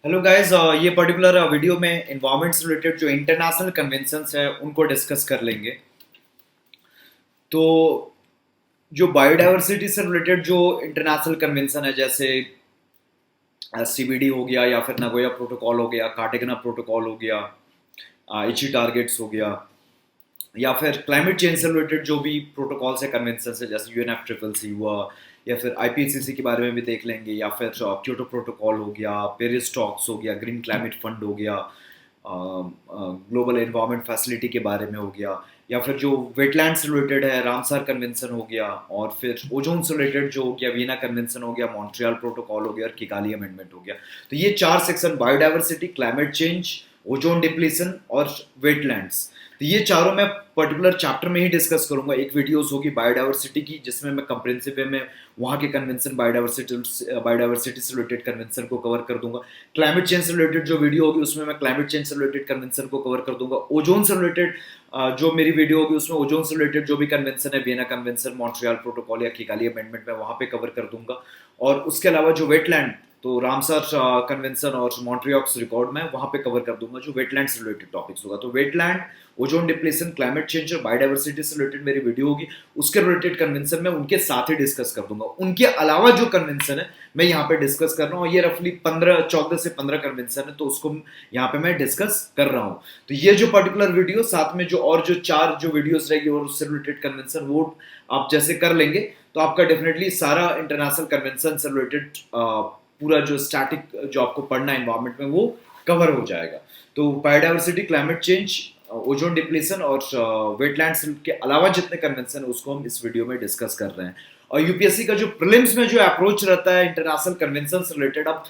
Hello guys, ये particular video में environment से रिलेटेड जो इंटरनेशनल कन्वेंशंस है उनको डिस्कस कर लेंगे। तो जो बायोडायवर्सिटी से रिलेटेड जो इंटरनेशनल कन्वेंशन है, जैसे सीबीडी हो गया या फिर नगोया प्रोटोकॉल हो गया, कार्टेगना प्रोटोकॉल हो गया, इची टारगेट्स हो गया, या फिर क्लाइमेट चेंज से रिलेटेड जो भी प्रोटोकॉल्स है, कन्वेंशन है, जैसे यूएनएफ ट्रिपल सी हुआ, या फिर आईपीसीसी के बारे में भी देख लेंगे, या फिर क्योटो प्रोटोकॉल हो गया, पेरिस टॉक्स हो गया, ग्रीन क्लाइमेट फंड हो गया, ग्लोबल एनवायरनमेंट फैसिलिटी के बारे में हो गया, या फिर जो वेटलैंड से रिलेटेड है रामसार कन्वेंशन हो गया, और फिर ओजोन से रिलेटेड जो हो गया वीना कन्वेंशन हो गया, मॉन्ट्रियल प्रोटोकॉल हो गया, और किगाली अमेंडमेंट हो गया। तो ये चार section, biodiversity, climate change, ozone depletion और वेटलैंड्स, तो ये चारों मैं पर्टिकुलर चैप्टर में ही डिस्कस करूंगा। एक वीडियोस होगी बायोडाइवर्सिटी की, जिसमें मैं कंप्रिहेंसिव वे में वहाँ के कन्वेंशन, बायोडाइवर्सिटी से रिलेटेड कन्वेंशन को कवर कर दूंगा। क्लाइमेट चेंज से रिलेटेड जो वीडियो होगी उसमें मैं क्लाइमेट चेंज से रिलेटेड कन्वेंशन को कवर कर दूंगा। ओजोन से रिलेटेड जो मेरी वीडियो होगी उसमें ओजोन से रिलेटेड जो भी कन्वेंशन है, वियना कन्वेंशन, मॉन्ट्रियल प्रोटोकॉल या किगाली अमेंडमेंट, मैं वहाँ पे कवर कर दूंगा। और उसके अलावा जो वेटलैंड, तो रामसर कन्वेंशन और मॉन्ट्रियॉक्स रिकॉर्ड में वहाँ पे कवर कर दूंगा जो वेटलैंड से रिलेटेड टॉपिक्स होगा। तो wetland, ozone depletion, climate change और बायोडाइवर्सिटी से रिलेटेड मेरी वीडियो होगी, उसके रिलेटेड कन्वेंशन में उनके साथ ही डिस्कस कर दूंगा। उनके अलावा जो कन्वेंशन है मैं यहाँ पे डिस्कस कर रहा हूँ, ये रफली 14 से 15 कन्वेंशन है, तो उसको यहाँ पे मैं डिस्कस कर रहा हूँ। तो ये जो पर्टिकुलर वीडियो साथ में जो और जो चार जो वीडियोस रहेगी और उससे रिलेटेड कन्वेंशन, वो आप जैसे कर लेंगे तो आपका डेफिनेटली सारा इंटरनेशनल कन्वेंशन से रिलेटेड पूरा जो स्टैटिक जो आपको पढ़ना है एनवायरमेंट में वो कवर हो जाएगा। तो biodiversity, climate change, ozone depletion और वेटलैंड्स के अलावा जितने कन्वेंशन है उसको हम इस वीडियो में डिस्कस कर रहे हैं। और यूपीएससी का जो प्रीलिम्स में जो अप्रोच रहता है इंटरनेशनल कन्वेंशन से रिलेटेड, अब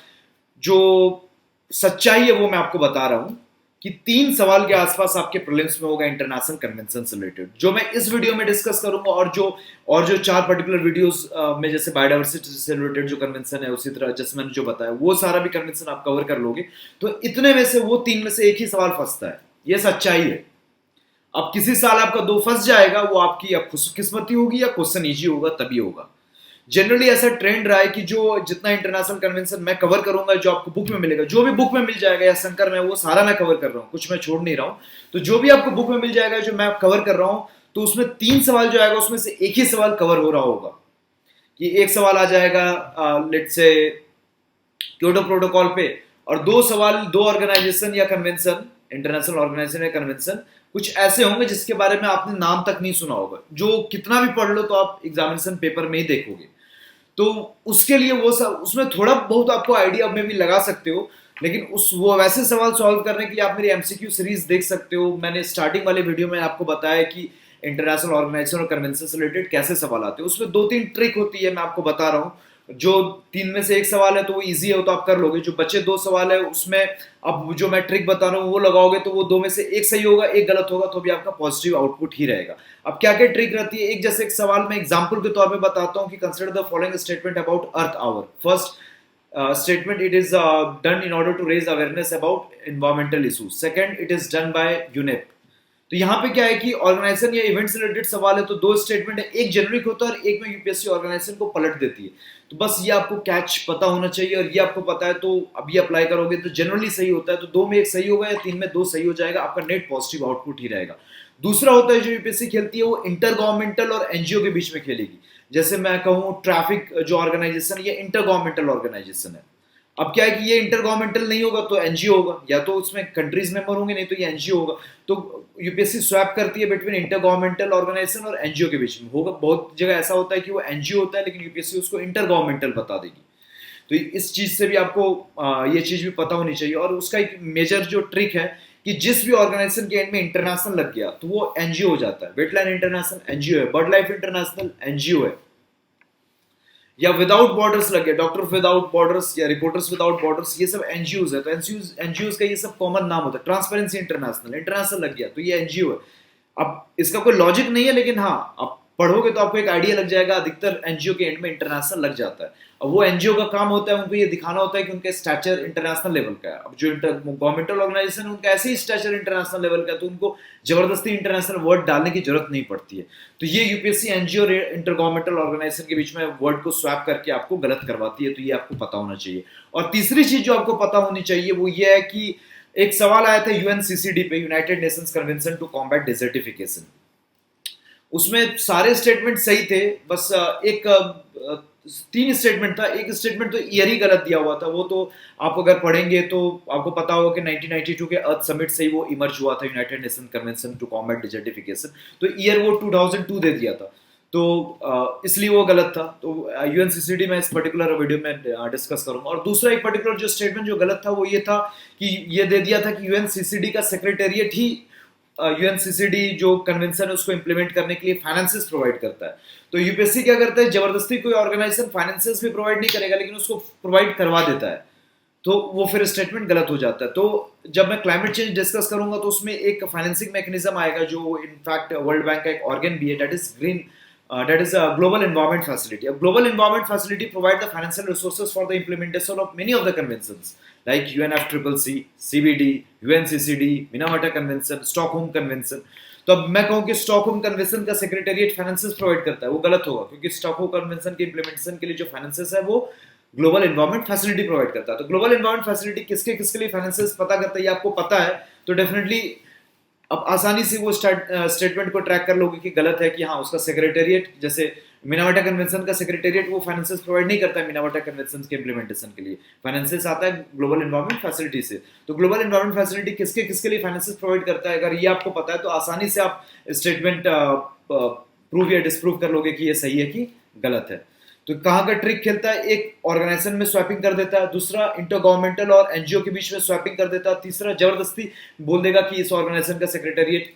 जो सच्चाई है वो मैं आपको बता रहा हूं कि 3 सवाल के आसपास आपके प्रीलिम्स में होगा इंटरनेशनल कन्वेंशन से रिलेटेड, जो मैं इस वीडियो में डिस्कस करूंगा। और जो चार पर्टिकुलर वीडियोस में, जैसे बायोडाइवर्सिटी से रिलेटेड जो कन्वेंशन है, उसी तरह जैसे मैंने जो बताया वो सारा भी कन्वेंशन आप कवर कर लोगे, तो इतने में से वो 3 में से एक ही सवाल फंसता है। ये सच्चाई है। अब किसी साल आपका 2 फंस जाएगा, वो आपकी अब खुशकिस्मती होगी या क्वेश्चन ईजी होगा तभी होगा। जनरली ऐसा ट्रेंड रहा है कि जो जितना इंटरनेशनल कन्वेंशन मैं कवर करूंगा, जो आपको बुक में मिलेगा, जो भी बुक में मिल जाएगा या शंकर में, वो सारा मैं कवर कर रहा हूँ, कुछ मैं छोड़ नहीं रहा हूँ। तो जो भी आपको बुक में मिल जाएगा जो मैं कवर कर रहा हूँ, तो उसमें 3 सवाल जो आएगा उसमें से एक ही सवाल कवर हो रहा होगा। कि एक सवाल आ जाएगा लेट्स से क्योटो प्रोटोकॉल पे, और 2 सवाल, 2 ऑर्गेनाइजेशन या कन्वेंशन, इंटरनेशनल ऑर्गेनाइजेशन या कन्वेंशन कुछ ऐसे होंगे जिसके बारे में आपने नाम तक नहीं सुना होगा, जो कितना भी पढ़ लो तो आप एग्जामिनेशन पेपर में ही देखोगे। तो उसके लिए वो सब, उसमें थोड़ा बहुत आपको आइडिया में भी लगा सकते हो, लेकिन उस वो वैसे सवाल सॉल्व करने के लिए आप मेरी एमसीक्यू सीरीज देख सकते हो। मैंने स्टार्टिंग वाले वीडियो में आपको बताया कि इंटरनेशनल ऑर्गेनाइजेशन और कन्वेंशन से रिलेटेड कैसे सवाल आते हैं। उसमें 2-3 ट्रिक होती है, मैं आपको बता रहा हूँ। जो 3 में से एक सवाल है तो वो इजी है, तो आप कर लोगे। जो बचे 2 सवाल है उसमें अब जो मैं ट्रिक बता रहा हूँ वो लगाओगे तो वो 2 में से एक सही होगा, एक गलत होगा, तो भी आपका पॉजिटिव आउटपुट ही रहेगा। अब क्या क्या ट्रिक रहती है, एक जैसे एक सवाल मैं एग्जांपल के तौर पे बताता हूँ कि consider the following statement about Earth Hour. First statement, it is done in order to raise awareness about environmental issues. Second, it is done by UNEP. तो यहाँ पे क्या है कि ऑर्गेनाइजेशन या इवेंट से रिलेटेड सवाल है, तो 2 स्टेटमेंट है, एक जेनरिक होता है और एक में यूपीएससी ऑर्गेनाइजेशन को पलट देती है। तो बस ये आपको कैच पता होना चाहिए, और ये आपको पता है तो अभी अप्लाई करोगे तो जनरली सही होता है। तो 2 में एक सही होगा या 3 में 2 सही हो जाएगा, आपका नेट पॉजिटिव आउटपुट ही रहेगा। दूसरा होता है जो यूपीएससी खेलती है, वो इंटर गवर्नमेंटल और एनजीओ के बीच में खेलेगी। जैसे मैं कहूँ ट्रैफिक जो ऑर्गेनाइजेशन, ये इंटर गवर्नमेंटल ऑर्गेनाइजेशन है। अब क्या है कि ये इंटर गवर्नमेंटल नहीं होगा तो एनजीओ होगा, या तो उसमें कंट्रीज मेंबर होंगे, नहीं तो ये एनजीओ होगा। तो यूपीएससी स्वैप करती है बिटवीन इंटर गवर्नमेंटल ऑर्गेनाइजेशन और एनजीओ के बीच में होगा। बहुत जगह ऐसा होता है कि वो एनजीओ होता है लेकिन यूपीएससी उसको इंटर गवर्नमेंटल बता देगी। तो इस चीज से भी आपको ये चीज भी पता होनी चाहिए। और उसका एक मेजर जो ट्रिक है कि जिस भी ऑर्गेनाइजेशन के एंड में इंटरनेशनल लग गया तो वो एनजीओ हो जाता है। वेटलैंड इंटरनेशनल एनजीओ है, बर्ड लाइफ इंटरनेशनल एनजीओ है, या विदाउट बॉर्डर्स लगे, डॉक्टर विदाउट बॉर्डर्स या रिपोर्टर्स विदाउट बॉर्डर्स, ये सब एनजीओज है। तो एनजीओज का ये सब कॉमन नाम होता है। ट्रांसपेरेंसी इंटरनेशनल, इंटरनेशनल लग गया तो ये एनजीओ है। अब इसका कोई लॉजिक नहीं है, लेकिन हाँ, अब पढ़ोगे तो आपको एक आइडिया लग जाएगा, अधिकतर एनजीओ के एंड में इंटरनेशनल लग जाता है। अब वो एनजीओ का काम होता है उनको ये दिखाना होता है कि उनका स्टैचर इंटरनेशनल लेवल का है। अब जो गवर्नमेंटल ऑर्गेनाइजेशन है उनका ऐसे ही स्टैचर इंटरनेशनल लेवल का है, तो उनको जबरदस्ती इंटरनेशनल वर्ड डालने की जरूरत नहीं पड़ती है। तो ये यूपीएससी एनजीओ और इंटर गवर्नमेंटल ऑर्गेनाइजेशन के बीच में वर्ड को स्वैप करके आपको गलत करवाती है, तो ये आपको पता होना चाहिए। और तीसरी चीज जो आपको पता होनी चाहिए वो ये है कि एक सवाल आया था यूएनसीसीडी पे, United Nations Convention to combat Desertification. उसमें सारे स्टेटमेंट सही थे, बस एक 3 स्टेटमेंट था। एक स्टेटमेंट तो ईयर ही गलत दिया हुआ था, वो तो आप अगर पढ़ेंगे तो आपको पता होगा कि 1992 के अर्थ समिट से ही वो इमर्ज हुआ था, United Nation convention to combat Desertification. तो ईयर वो 2002 दे दिया था, तो इसलिए वो गलत था। तो यूएनसीसीडी में इस पर्टिकुलर वीडियो में डिस्कस करूंगा। और दूसरा एक पर्टिकुलर जो स्टेटमेंट जो गलत था वो ये था कि ये दे दिया था कि यूएनसीसीडी का सेक्रेटेरिएट ही यूएनसीसीडी जो कन्वेंशन है उसको इंप्लीमेंट करने के लिए फाइनेंसेस प्रोवाइड करता है। तो यूपीएससी क्या करता है, जबरदस्ती कोई ऑर्गेनाइजेशन फाइनेंसेस भी प्रोवाइड नहीं करेगा, लेकिन उसको प्रोवाइड करवा देता है, तो वो फिर स्टेटमेंट गलत हो जाता है। तो जब मैं क्लाइमेट चेंज डिस्कस करूंगा तो उसमें एक फाइनेंसिंग मैकेनिज्म आएगा जो इनफैक्ट वर्ल्ड बैंक का एक ऑर्गन भी है, that is green, that is a global environment facility. A global environment facility provides the financial resources for the implementation of many of the conventions like UNFCCC, CBD, UNCCD, Minamata Convention, Stockholm Convention. तो अब मैं कहूँ कि Stockholm convention का secretariat finances provide करता है, वो गलत होगा, क्योंकि स्टॉकहोम कन्वेंशन के इंप्लीमेंटेशन के लिए जो फाइनेंसेस है वो ग्लोबल एनवायरमेंट फैसिलिटी प्रोवाइड करता है। तो ग्लोबल एनवायरमेंट फैसिलिटी किसके किसके लिए फाइनेंसेस पता करता है, ये आपको पता है, तो डेफिनेटली अब आसानी से वो स्टेटमेंट को ट्रैक कर लोगे कि गलत है कि हाँ उसका सेक्रेटेरिएट, जैसे मिनामाटा कन्वेंशन का सेक्रेटेरिएट वो फाइनेंसेस प्रोवाइड नहीं करता है मिनामाटा कन्वेंशन के इंप्लीमेंटेशन के लिए, फाइनेंसेस आता है ग्लोबल एनवायरमेंट फैसिलिटी से। तो ग्लोबल एनवायरमेंट फैसिलिटी किसके किसके लिए फाइनेंसेस प्रोवाइड करता है, अगर ये आपको पता है तो आसानी से आप स्टेटमेंट प्रूव या डिसप्रूव कर लोगे कि ये सही है कि गलत है। तो कहाँ का ट्रिक खेलता है, एक ऑर्गेनाइजेशन में स्वैपिंग कर देता है, दूसरा इंटर गवर्नमेंटल और एनजीओ के बीच में स्वैपिंग कर देता है, तीसरा जबरदस्ती बोल देगा कि इस ऑर्गेनाइजेशन का सेक्रेटेरिएट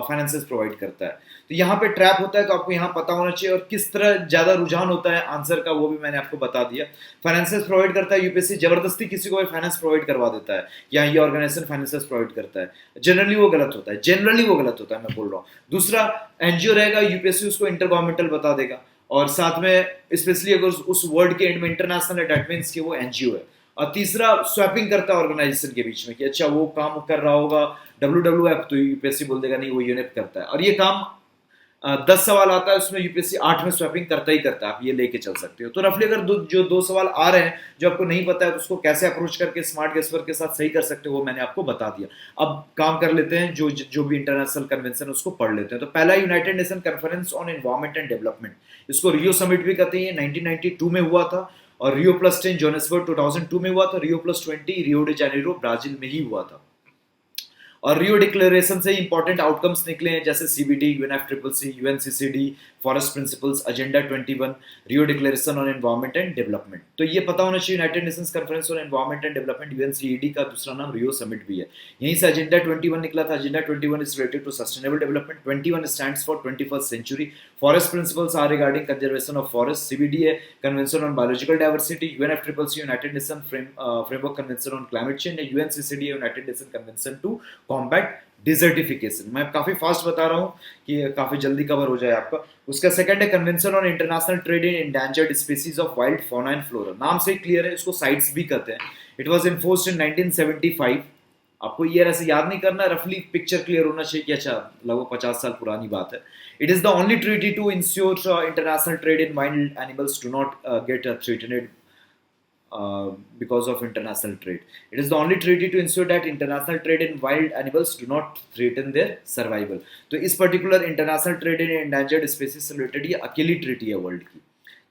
फाइनेंसेस प्रोवाइड करता है। तो यहाँ पे ट्रैप होता है, तो आपको यहाँ पता होना चाहिए। और किस तरह ज्यादा रुझान होता है आंसर का वो भी मैंने आपको बता दिया। फाइनेंसेस प्रोवाइड करता है यूपीएससी, जबरदस्ती किसी को फाइनेंस प्रोवाइड करवा देता है, या ये ऑर्गेनाइजेशन फाइनेंसेस प्रोवाइड करता है, जनरली वो गलत होता है, जनरली वो गलत होता है, मैं बोल रहा हूँ। दूसरा एनजीओ रहेगा, यूपीएससी उसको इंटर गवर्नमेंटल बता देगा, और साथ में स्पेशली अगर उस वर्ड के एंड में इंटरनेशनल है दैट मींस कि वो एनजीओ है। और तीसरा स्वैपिंग करता है ऑर्गेनाइजेशन के बीच में कि अच्छा वो काम कर रहा होगा डब्ल्यूडब्ल्यूएफ, तो यूपीएससी बोल देगा नहीं वो यूनेप करता है। और ये काम 10 सवाल आता है उसमें यूपीएससी 8 में स्वैपिंग करता ही करता है, आप ये लेके चल सकते हो। तो रफली अगर जो 2 सवाल आ रहे हैं जो आपको नहीं पता है तो उसको कैसे अप्रोच करके स्मार्ट गेसवर्क के साथ सही कर सकते हो वो मैंने आपको बता दिया। अब काम कर लेते हैं, जो भी इंटरनेशनल कन्वेंशन उसको पढ़ लेते हैं। तो पहला United nation conference on environment and development, इसको रियो समिट भी कहते हैं, 1992 में हुआ था, और रियो प्लस 10 जोहान्सबर्ग 2002 में हुआ था, Rio plus 20 Rio de Janeiro Brazil में ही हुआ था। और रियो डिक्लेरेशन से इंपॉर्टेंट आउटकम्स निकले हैं, जैसे CBD, UNFCCC, UNCCD, forest principles, agenda 21, Rio declaration on environment and development. तो ये पता होना चाहिए, United Nations conference on environment and development, UNCED का दूसरा नाम रियो समिट भी है, यहीं से एजेंडा 21 निकला था। Agenda 21 is related to sustainable development, 21 stands for 21st century, forest principles are regarding conservation of forest, CBD है convention on biological diversity, UNFCCC United Nation framework convention on climate change, UNCCD United Nation convention to combat desertification. मैं काफी fast बता रहा हूँ कि काफी जल्दी cover हो जाए आपका। उसका सेकंड है convention on international trade in endangered species of wild fauna and flora, नाम से क्लियर है, इसको साइट्स भी कहते हैं। इट वाज इन्फोर्स्ड इन 1975। आपको ईयर ऐसे याद नहीं करना, रफली पिक्चर क्लियर होना चाहिए कि अच्छा लगभग 50 साल पुरानी बात है। It is the only treaty to ensure international trade in wild animals do not get threatened because of international trade. It is the only treaty to ensure that international trade in wild animals do not threaten their survival. तो इस particular international trade in endangered species से related ये अकेली treaty है world की।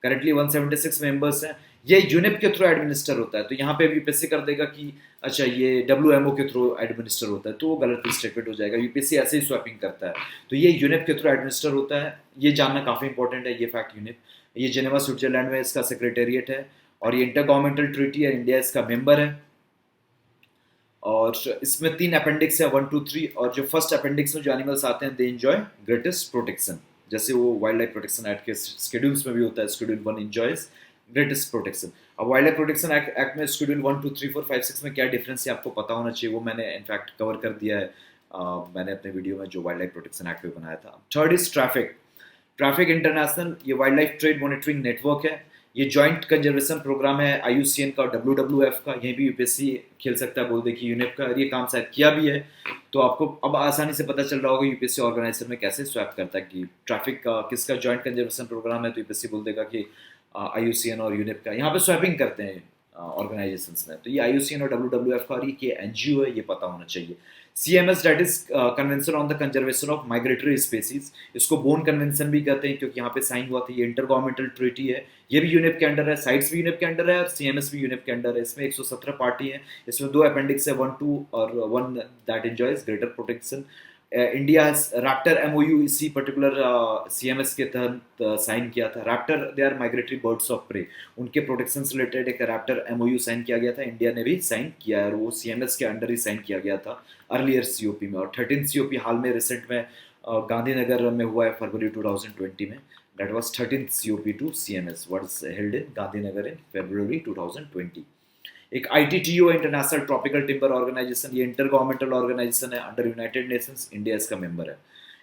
Currently 176 members हैं। ये UNEP के थ्रू एडमिनिस्टर होता है, तो यहाँ पे यूपीएससी कर देगा कि अच्छा ये डब्ल्यूएमओ के थ्रू एडमिनिस्टर होता है, तो वो गलत स्टेटमेंट हो जाएगा। यूपीएससी ऐसे ही स्वैपिंग करता है, तो ये यूनेप के थ्रू एडमिनिस्टर होता है, ये जानना काफी इंपॉर्टेंट है। ये फैक्ट यूनेप, ये जेनेवा स्विट्जरलैंड में इसका सेक्रेटेरिएट है, और ये इंटर गवर्नमेंटल ट्रीटी है, इंडिया इसका मेंबर है। और इसमें 3 अपेंडिक्स है, 1, 2, 3, और जो फर्स्ट अपेंडिक्स में जो एनिमल्स आते हैं दे एंजॉय ग्रेटेस्ट प्रोटेक्शन, जैसे वो वाइल्ड लाइफ प्रोटेक्शन एक्ट के शेड्यूल्स में भी होता है, शेड्यूल 1 एंजॉयज ग्रेटेस्ट प्रोटेक्शन। अब वाइल्ड लाइफ प्रोटेक्शन एक्ट में शेड्यूल 1, 2, 3, 4, 5, 6 में क्या डिफरेंस है आपको पता होना चाहिए, वो मैंने इनफैक्ट कवर कर दिया है मैंने अपने वीडियो में जो वाइल्ड लाइफ प्रोटेक्शन एक्ट पे बनाया था। Third is traffic. Traffic international ये wild life trade monitoring network है, ये जॉइंट कंजर्वेशन प्रोग्राम है IUCN का, WWF का, यहीं भी यूपीएससी खेल सकता है, बोल दे कि यूनिप का, ये काम शायद किया भी है। तो आपको अब आसानी से पता चल रहा होगा यूपीएससी ऑर्गेनाइजर में कैसे स्वैप करता है कि ट्रैफिक का किसका जॉइंट कंजर्वेशन प्रोग्राम है, तो यूपीएससी बोल देगा कि IUCN और यूनिप का। यहाँ पे स्वैपिंग करते हैं ऑर्गेनाइजेशंस में, तो ये IUCN और WWF का, और ये NGO है, ये पता होना चाहिए। CMS that is convention on the conservation of migratory species, इसको बोन कन्वेंशन भी कहते हैं क्योंकि यहाँ पे साइन हुआ था। ये इंटर गवर्नमेंटल ट्रीटी है, ये भी यूनिप के अंडर है, साइट्स भी यूनिप के अंडर है और CMS भी यूनिप के अंडर है। इसमें 117 पार्टी है, इसमें 2 अपेंडिक्स है, 1, 2 और 1 that enjoys greater protection. India raptor MOU इसी पर्टिकुलर CMS के तहत साइन किया था। Raptor they are migratory birds of prey, उनके प्रोटेक्शन से रिलेटेड एक रैप्टर MOU साइन किया गया था, इंडिया ने भी साइन किया है और वो CMS के अंडर ही साइन किया गया था अर्लियर COP में। और 13th COP हाल में रिसेंट में गांधीनगर में हुआ है फरवरी 2020 में, that was 13th COP to CMS what is held in Gandhinagar in February 2020। एक ITTO international tropical timber organisation, ये इंटर गवर्नमेंटल ऑर्गेनाइजेशन है अंडर यूनाइटेड नेशंस, इंडिया इसका मेंबर है।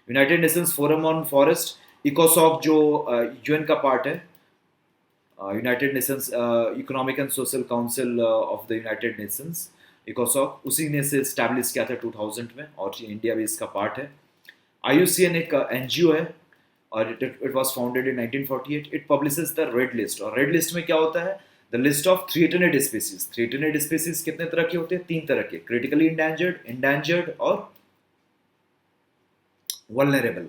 United Nations forum on forest, इकोसॉक जो UN का part है, United Nations economic and social council of the United Nations, इकोसॉक उसी ने से स्टैब्लिश किया था 2000 में, और इंडिया भी इसका पार्ट है। IUCN एक NGO है और it was founded in 1948। It publishes the red list, और रेड लिस्ट में क्या होता है, the list of threatened species. Threatened species कितने तरह के होते हैं, 3 तरह के, क्रिटिकली इंडेंजर्ड और वल्नरेबल।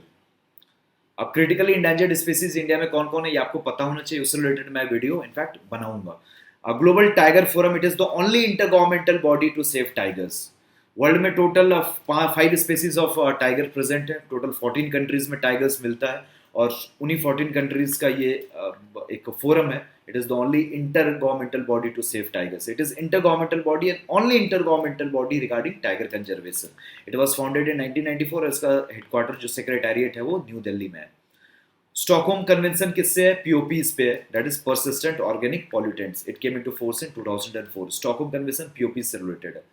अब क्रिटिकली इंडेंजर्ड स्पीसीज इंडिया में कौन कौन है ये आपको पता होना चाहिए, उससे रिलेटेड मैं वीडियो इनफैक्ट बनाऊंगा। Global tiger forum, it is the only intergovernmental body to save tigers. World में total 5 species of tiger present है, टोटल 14 कंट्रीज में टाइगर्स मिलता है, और उन्हीं 14 कंट्रीज का ये एक फोरम है। It is the only intergovernmental body to save tigers, it is intergovernmental body and only intergovernmental body regarding tiger conservation. It was founded in 1994 और इसका हेडक्वार्टर जो सेक्रेटेरिएट है वो new Delhi में है। Stockholm convention किससे है, POPs पे है, that is persistent organic pollutants. It came into force in 2004। Stockholm convention POP से रिलेटेड है।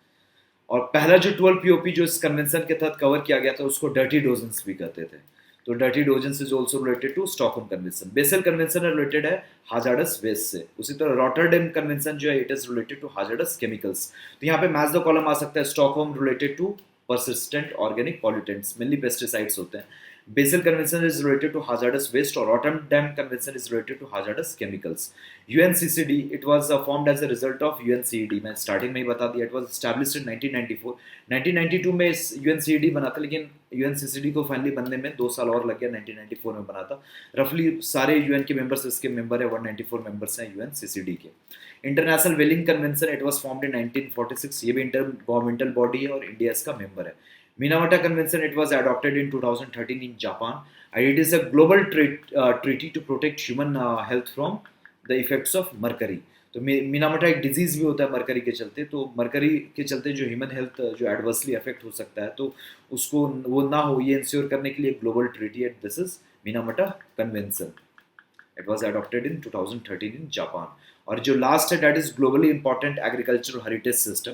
और पहला जो 12 POP जो इस कन्वेंशन के तहत कवर किया गया था उसको डर्टी डोजन्स भी कहते थे, तो dirty dozens is also related to Stockholm convention. Basel convention related है हाजार्डस वेस्ट से। उसी तरह रॉटरडैम कन्वेंशन जो है it is related to hazardous chemicals. तो यहाँ पे मैच द कॉलम आ सकता है, Stockholm related to persistent organic pollutants, mainly pesticides होते हैं। Basel convention is related to hazardous waste और Rotterdam convention is related to hazardous chemicals। UNCCD it was formed as a result of UNCED, मैं starting में ही बता दिया, it was established in 1994। 1992 में इस UNCED बना था, लेकिन UNCCD को फाइनली बनने में 2 साल और लग गया, 1994 में बना था। रफली सारे UN के मेंबर्स इसके मेंबर है, 194 मेंबर्स हैं UNCCD के। International Whaling Convention it was formed in 1946, ये भी इंटर गवर्नमेंटल बॉडी है और इंडिया इसका मेंबर है। Minamata Convention it was adopted in 2013 in Japan and it is a global treaty to protect human health from the effects of mercury। तो Minamata एक disease भी होता है मरकरी के चलते, तो मरकरी के चलते जो ह्यूमन हेल्थ जो एडवर्सली अफेक्ट हो सकता है तो उसको वो ना हो, ये इंश्योर करने के लिए ग्लोबल ट्रीटी है, this is Minamata Convention. It was adopted in 2013 in Japan. और जो लास्ट है that is globally important agriculture heritage system.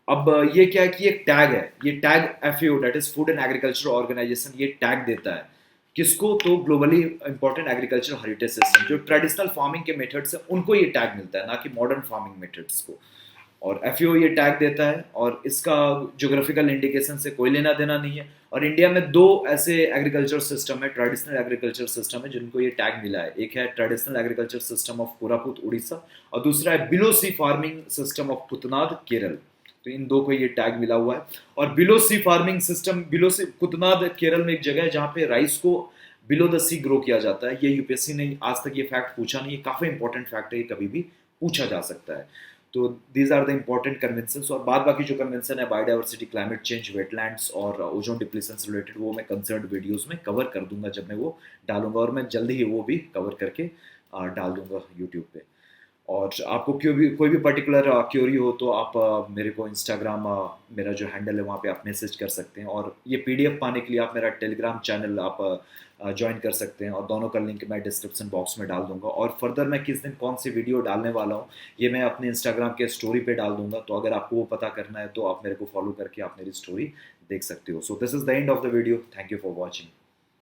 अब ये क्या है कि एक टैग है, ये tag FAO that is food and agriculture organisation ये टैग देता है किसको, तो globally important agriculture heritage system. जो ट्रेडिशनल फार्मिंग के मेथड्स हैं उनको ये टैग मिलता है, ना कि मॉडर्न फार्मिंग मेथड्स को, और FAO ये टैग देता है और इसका ज्योग्राफिकल इंडिकेशन से कोई लेना देना नहीं है। और इंडिया में 2 ऐसे एग्रीकल्चर सिस्टम है, ट्रेडिशनल एग्रीकल्चर सिस्टम है जिनको ये टैग मिला है। एक है traditional agriculture system of Koraput Orissa और दूसरा है below sea farming system of Kuttanad Kerala. तो इन 2 को ये टैग मिला हुआ है। और below sea farming system, below सी पुतनाद केरल में एक जगह है जहाँ पे राइस को बिलो द सी ग्रो किया जाता है। ये यूपीएससी ने आज तक ये फैक्ट पूछा नहीं है, काफी इंपॉर्टेंट फैक्ट है, ये कभी भी पूछा जा सकता है। तो these are the important conventions. और बाद बाकी जो कन्वेंशन है बायोडाइवर्सिटी, क्लाइमेट चेंज, वेटलैंड्स और ओजोन डिप्लीशन से रिलेटेड वो मैं कंसर्न्ड वीडियोस में कवर कर दूंगा जब मैं वो डालूंगा, और मैं जल्दी ही वो भी कवर करके डाल दूंगा यूट्यूब पे। और आपको कोई भी पर्टिकुलर क्यूरी हो तो आप मेरे को इंस्टाग्राम मेरा जो हैंडल है वहाँ पे आप मैसेज कर सकते हैं, और ये PDF पाने के लिए आप मेरा टेलीग्राम चैनल आप ज्वाइन कर सकते हैं, और दोनों का लिंक मैं डिस्क्रिप्शन बॉक्स में डाल दूंगा। और फर्दर मैं किस दिन कौन सी वीडियो डालने वाला हूँ ये मैं अपने इंस्टाग्राम के स्टोरी पे डाल दूंगा, तो अगर आपको वो पता करना है तो आप मेरे को फॉलो करके आप मेरी स्टोरी देख सकते हो। So this is the end of the video, thank you for watching.